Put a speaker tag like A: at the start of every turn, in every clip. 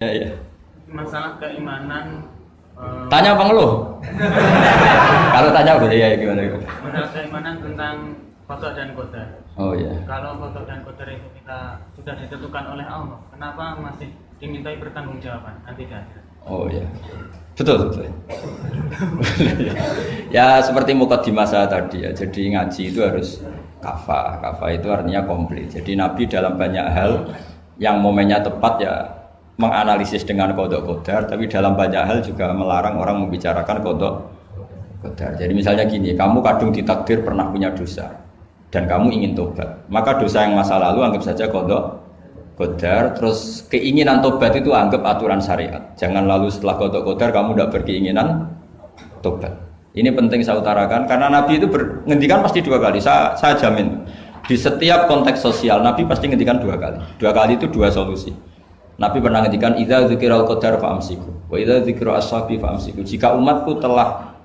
A: Ya, ya.
B: Masalah keimanan.
A: Tanya apa ngeluh? Kalau tanya boleh ya gimana?
B: Masalah keimanan tentang qada dan qadar.
A: Oh ya.
B: Kalau qada dan qadar itu kita sudah ditentukan oleh Allah, kenapa masih dimintai pertanggungjawaban nanti di akhirat?
A: Oh ya. Betul betul. Ya seperti mukadimah saya tadi ya. Jadi ngaji itu harus kafah. Kafah itu artinya komplit. Jadi Nabi dalam banyak hal yang momennya tepat ya menganalisis dengan qada qadar, tapi dalam banyak hal juga melarang orang membicarakan qada qadar. Jadi misalnya gini, kamu kadung ditakdir pernah punya dosa dan kamu ingin tobat, maka dosa yang masa lalu anggap saja qada qadar, terus keinginan tobat itu anggap aturan syariat. Jangan lalu setelah qada qadar kamu tidak berkeinginan tobat. Ini penting saya utarakan karena Nabi itu ngendikan pasti dua kali. Saya jamin di setiap konteks sosial Nabi pasti ngendikan dua kali. Dua kali itu dua solusi. Nabi pernah ngendikan idza dzikiral qadar fa'amsiku wa idza dzikra ashabi fa'amsiku. Jika umatku telah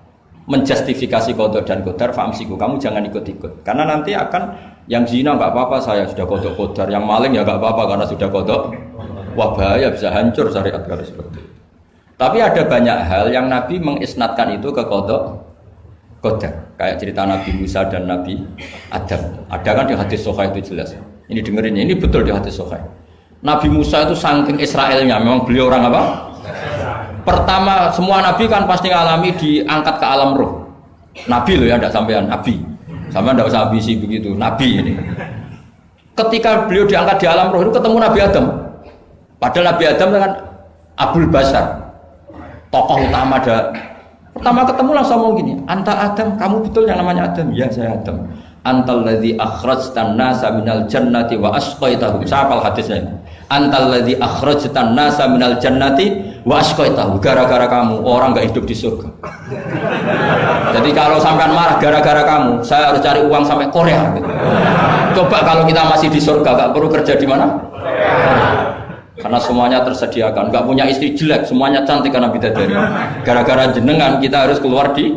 A: menjustifikasi qada dan qadar fa'amsiku, kamu jangan ikut-ikut. Karena nanti akan yang zina enggak apa-apa, saya sudah qada qadar, yang maling ya enggak apa-apa karena sudah qada. Wah bahaya, bisa hancur syariat kalau seperti itu. Tapi ada banyak hal yang Nabi mengisnadkan itu ke qada qadar. Kayak cerita Nabi Musa dan Nabi Adam. Ada kan di hadis Sahih itu jelas. Ini dengerin, ini betul di hadis Sahih. Nabi Musa itu saking Israelnya, memang beliau orang apa? Pertama, semua Nabi kan pasti ngalami diangkat ke alam roh. Nabi loh ya, tidak sampean Nabi. Sampean tidak usah ambisi begitu, Nabi ini. Ketika beliau diangkat di alam roh itu ketemu Nabi Adam. Padahal Nabi Adam kan Abul Basar, tokoh utama ada. Pertama ketemu langsung ngomong gini, anta Adam, kamu betul yang namanya Adam? Ya saya Adam. Antal ladzi akhrajtan nasa minal jannati wa asqaitahum. Siapa hadisnya? Antal ladzi akhrajtan nasa minal jannati wa asqaitahum. Gara-gara kamu orang enggak hidup di surga. Jadi kalau sampean marah gara-gara kamu, saya harus cari uang sampai Korea gitu. Coba kalau kita masih di surga enggak perlu kerja di mana? Karena semuanya tersediakan, enggak punya istri jelek, semuanya cantik karena bidadari. Gara-gara jenengan kita harus keluar di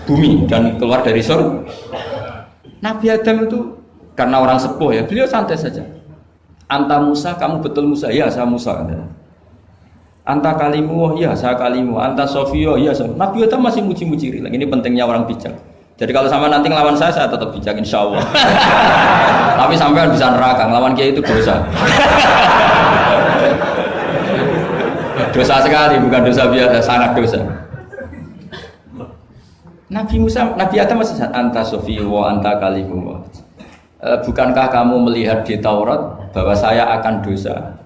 A: bumi dan keluar dari surga. Nabi Adam itu karena orang sepuh ya, beliau santai saja. Anta Musa, kamu betul Musa? Ya, saya Musa. Anta kalimu, ya saya kalimu. Anta Sofio, ya saya. Nabi Adam masih muji-muji. Ini pentingnya orang bijak. Jadi kalau sama nanti ngelawan saya tetap bijak insya Allah. Tapi sampean bisa neraka, ngelawan kiai itu dosa. Dosa sekali, bukan dosa biasa, sangat dosa. Nabi Musa, Nabi Adam masih anta Sofio, anta kalimu. Bukankah kamu melihat di Taurat bahwa saya akan dosa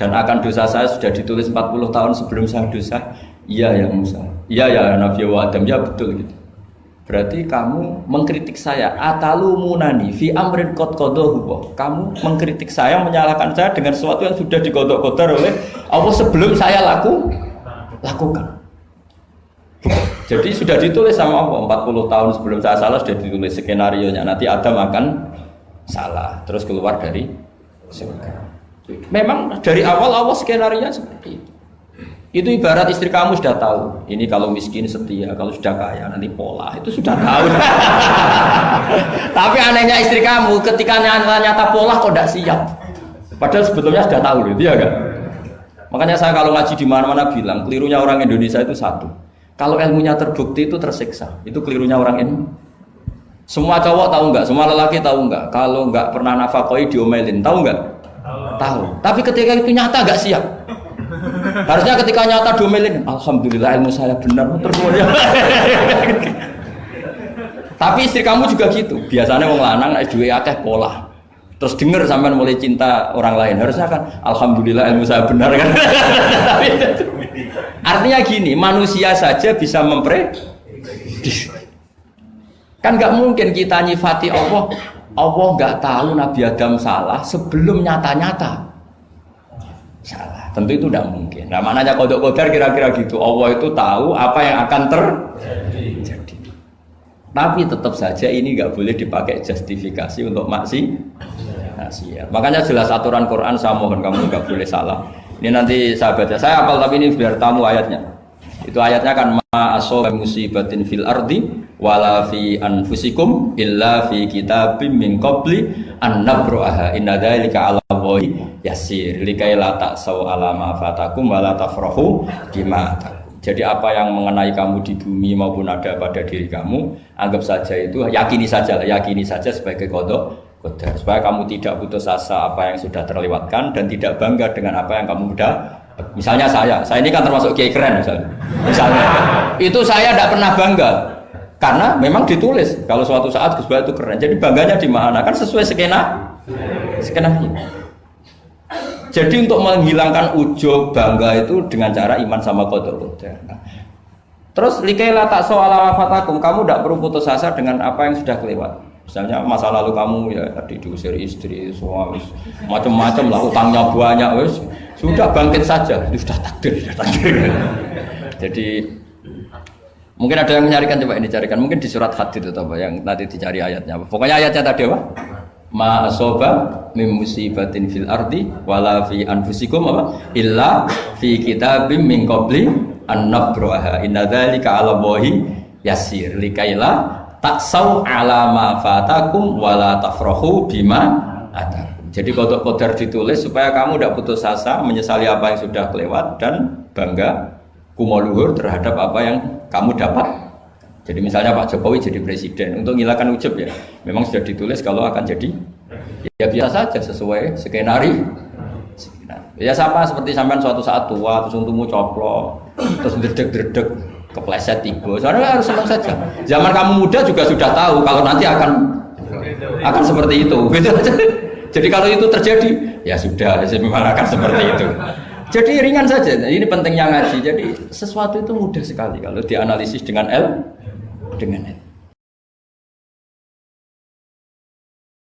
A: dan akan dosa saya sudah ditulis 40 tahun sebelum saya dosa? Iya ya Musa, iya ya Nabi Adam, ya betul gitu. Berarti kamu mengkritik saya, atalumunani fi amrin qad qadahu. Kamu mengkritik saya, menyalahkan saya dengan sesuatu yang sudah diqada-qadar oleh Allah sebelum saya lakukan. Jadi sudah ditulis sama Allah 40 tahun sebelum saya salah sudah ditulis skenario-nya. Nanti Adam akan salah terus keluar dari surga. Memang dari awal Allah skenario-nya seperti itu. Itu ibarat istri kamu sudah tahu. Ini kalau miskin setia, kalau sudah kaya nanti pola. Itu sudah tahu. Tapi anehnya istri kamu ketika nyata pola kok tidak siap. Padahal sebetulnya sudah tahu loh, iya kan? Makanya saya kalau ngaji di mana-mana bilang kelirunya orang Indonesia itu satu. Kalau ilmunya terbukti itu tersiksa, itu kelirunya orang ini. Semua cowok tahu enggak? Semua lelaki tahu enggak? Kalau enggak pernah nafakoi diomelin, tahu enggak? Tahu. Tapi ketika itu nyata enggak siap. Harusnya ketika nyata diomelin, alhamdulillah ilmu saya benar terus. Tapi istri kamu juga gitu. Biasanya wong lanang nek duwe akeh pola. Terus dengar sampean mulai cinta orang lain. Harusnya kan alhamdulillah ilmu saya benar kan. Tapi artinya gini, manusia saja bisa memprediksi. Kan nggak mungkin kita nyifati Allah. Allah nggak tahu Nabi Adam salah sebelum nyata-nyata salah. Tentu itu tidak mungkin. Nah, maknanya qada qadar kira-kira gitu. Allah itu tahu apa yang akan terjadi. Tapi tetap saja ini nggak boleh dipakai justifikasi untuk maksiat. Makanya jelas aturan Quran, saya mohon kamu nggak boleh salah. Ini nanti saya baca. Saya hafal tapi ini biar tamu ayatnya. Itu ayatnya kan asoba musibatin fil ardi wala fi anfusikum illa fi kitabim min qabli an nabraha inna dzalika 'ala Allahi yasir likai la ta'sau 'ala ma fatakum wala tafrahu bima atakum. Jadi apa yang mengenai kamu di bumi maupun ada pada diri kamu, anggap saja itu, yakini saja sebagai qada qadar, supaya kamu tidak putus asa apa yang sudah terlewatkan dan tidak bangga dengan apa yang kamu udah. Misalnya saya ini kan termasuk kiai keren misalnya itu saya tidak pernah bangga karena memang ditulis kalau suatu saat Gus Bahat itu keren, jadi bangganya di mana kan sesuai skenanya. Jadi untuk menghilangkan ujub bangga itu dengan cara iman sama qada qadar. Terus likaila tak soal fatakum, kamu tidak perlu putus asa dengan apa yang sudah kelewat. Misalnya masa lalu kamu ya tadi diusir istri, suami, macam-macam lah, utangnya banyak, wes sudah bangkit saja, itu sudah takdir. Jadi mungkin ada yang menyarikan, coba ini carikan, mungkin di surat Hadid itu apa yang nanti dicari ayatnya. Pokoknya ayatnya tadi apa? Ma asoba min musibatin fil ardi wala fi anfusikum apa? Illa fi kitabim min qabli an nabraha inna dzalika 'ala Allahi yasir likaila taksau 'ala ma fatakum wala tafrahu bima atakum. Jadi qada qadar ditulis supaya kamu tidak putus asa menyesali apa yang sudah kelewat dan bangga kumoluhur terhadap apa yang kamu dapat. Jadi misalnya Pak Jokowi jadi presiden, untuk menghilangkan ujub ya, memang sudah ditulis kalau akan jadi, ya biasa saja sesuai skenario. Ya sama seperti sampean suatu saat tua, terus untukmu coplok, terus dredeg-dredeg, kepleset tiba. Soalnya harus senang saja. Zaman kamu muda juga sudah tahu kalau nanti akan seperti itu. Gitu aja. Jadi kalau itu terjadi, ya sudah, memang akan seperti itu. Jadi ringan saja. Ini pentingnya ngaji. Jadi sesuatu itu mudah sekali kalau dianalisis dengan